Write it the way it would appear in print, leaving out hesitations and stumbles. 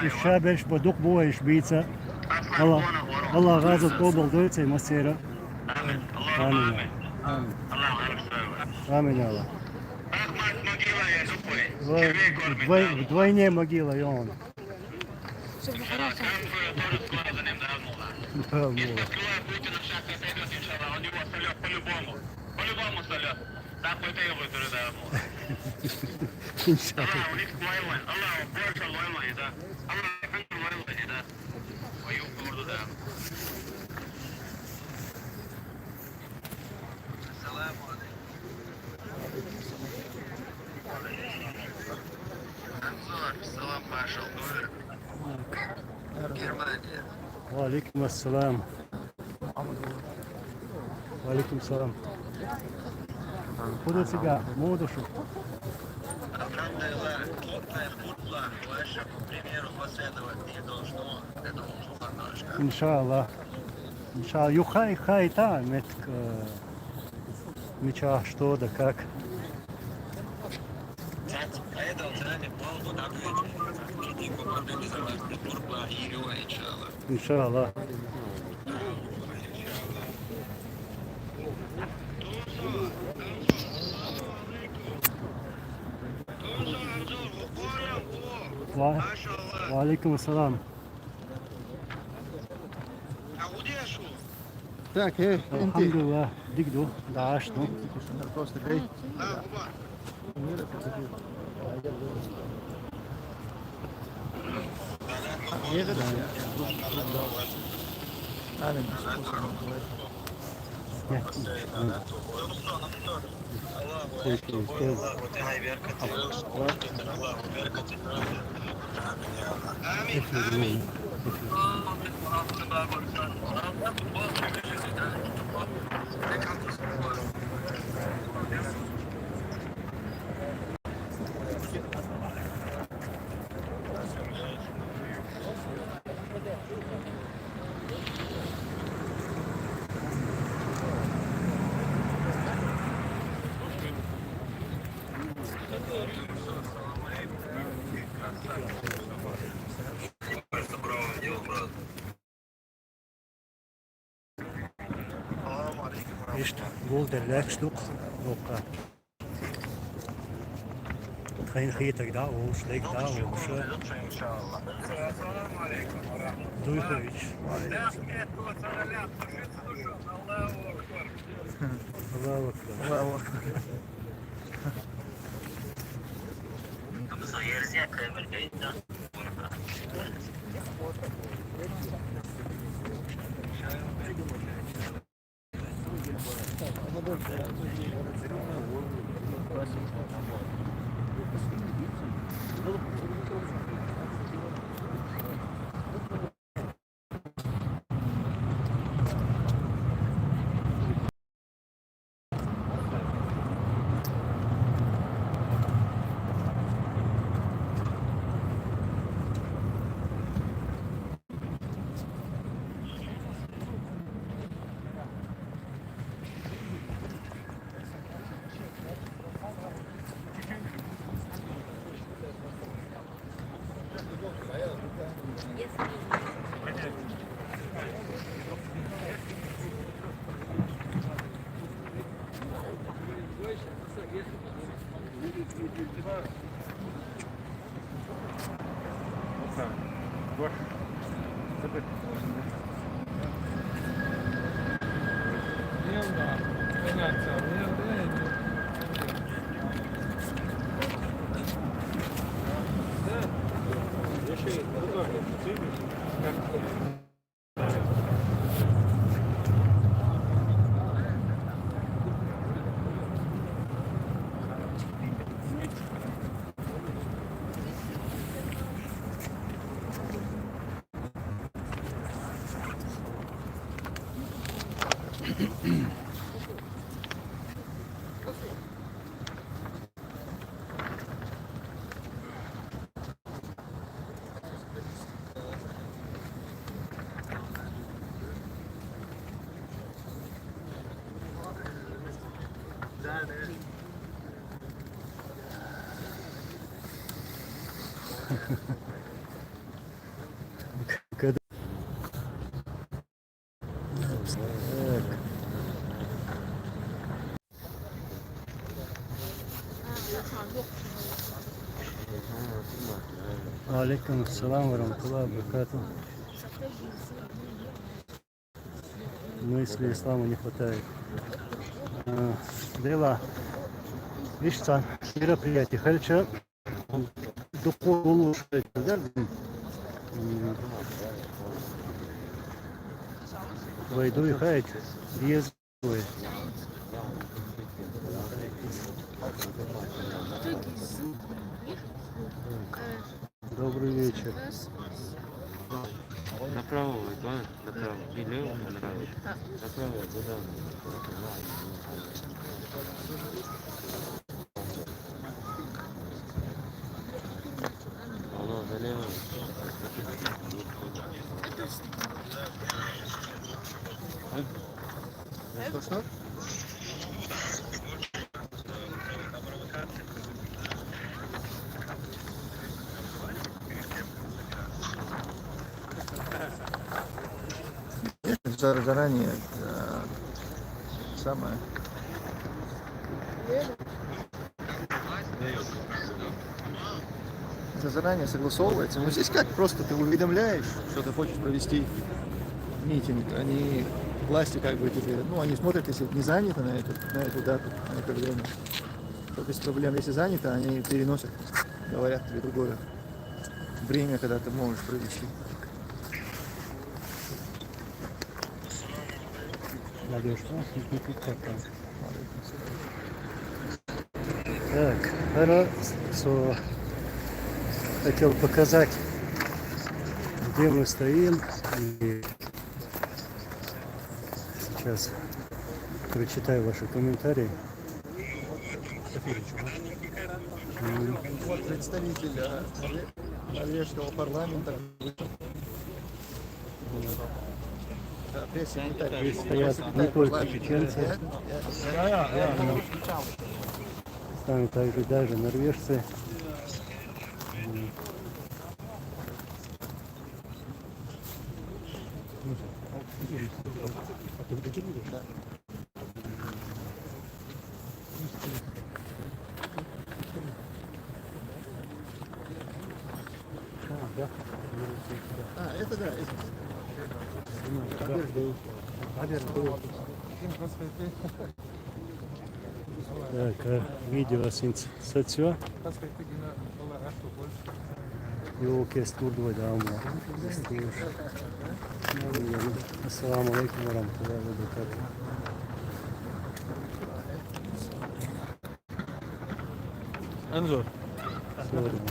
الشابش بدوق بوه شبيتsa الله الله غازل قوبل دويتsa مسيرة آمين آمين يا الله вдвойне могила и он. По-любому салют. Так вот и его передаем. Иншаллах. У них лойлайн. Аллах, больше лойлайн, да. Аллах, лойлайн, да. Мою горду, да. Ассаламу алейкум. Анзор, салам Паша, Германия. وعليكم السلام. وعليكم السلام. خذوا سيجار مو دشوا. Alhamdulillah, плотная кутла, вашему примеру последовать не должно. Я думаю, что немножко. إن شاء الله. إن شاء الله. Юхай хай та метк меча что да как. إن شاء الله. وعليكم السلام. Так, الحمد لله. دقدو دعشتو. Просто гей. İşte bol derler çıktık. Yok. Geen geter daar, hoe slecht daar, hoe zo. Doe je iets? Allahu Akbar. Allahu Akbar. Когда... Так. Алейкум ассалам варахматуллахи вабаракатух. Мысли ислама не хватает. Дела. İşte мероприятие. Хотя духовно улучшать, да? Войду и хайт. Без бой. Добрый вечер. Направо, да, направо. И лево, направо. Направо, да. Алло, налево. Что? Заранее самое. Это заранее согласовывается. Но здесь как просто ты уведомляешь, что ты хочешь провести митинг. Они власти как бы тебе, ну они смотрят, если не занято на эту дату, на это время, то без проблем. Если занято, они переносят, говорят тебе другое время, когда ты можешь провести. Надюш, так, хорошо. Хотел показать, где мы стоим. И сейчас прочитаю ваши комментарии. Вот представитель норвежского парламента, пресс-секретарь. Здесь стоят не только чеченцы, там также даже норвежцы. Это да. Так, video sensation. Jó, kész tudva, de amúgy. Assalamu alaikum warahmatullahi wabarakatuh. Anzor. Sorry.